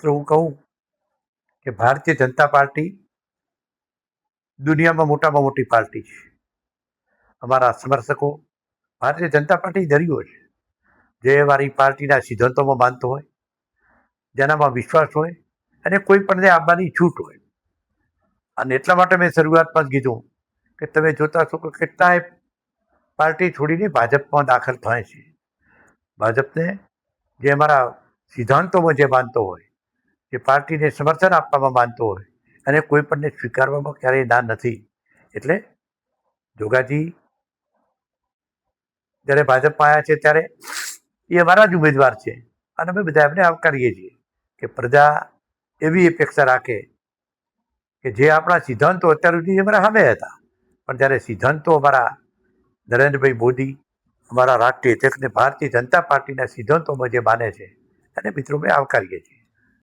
તો હું કહું કે ભારતીય જનતા પાર્ટી દુનિયામાં મોટામાં મોટી પાર્ટી છે. અમારા સમર્થકો ભારતીય જનતા પાર્ટી દરિયો છે જે મારી પાર્ટીના સિદ્ધાંતોમાં માનતો હોય, જેનામાં વિશ્વાસ હોય અને કોઈ પણને આવવાની છૂટ હોય. અને એટલા માટે મેં શરૂઆતમાં જ કીધું કે તમે જોતા છો કે કેટલાય પાર્ટી છોડીને ભાજપમાં દાખલ થાય છે. ભાજપને જે અમારા સિદ્ધાંતોમાં જે માનતો હોય, જે પાર્ટીને સમર્થન આપવામાં માનતો હોય અને કોઈ પણને સ્વીકારવામાં ક્યારેય ના નથી. એટલે જોગાજી જ્યારે ભાજપમાં આવ્યા છે ત્યારે એ અમારા જ ઉમેદવાર છે અને અમે બધા એમને આવકારીએ છીએ કે પ્રજા એવી અપેક્ષા રાખે કે જે આપણા સિદ્ધાંતો અત્યાર સુધી અમારા સામે હતા, પણ જ્યારે સિદ્ધાંતો અમારા નરેન્દ્રભાઈ મોદી, અમારા રાષ્ટ્રીય અધ્યક્ષને ભારતીય જનતા પાર્ટીના સિદ્ધાંતોમાં જે માને છે અને મિત્રો અમે આવકારીએ છીએ.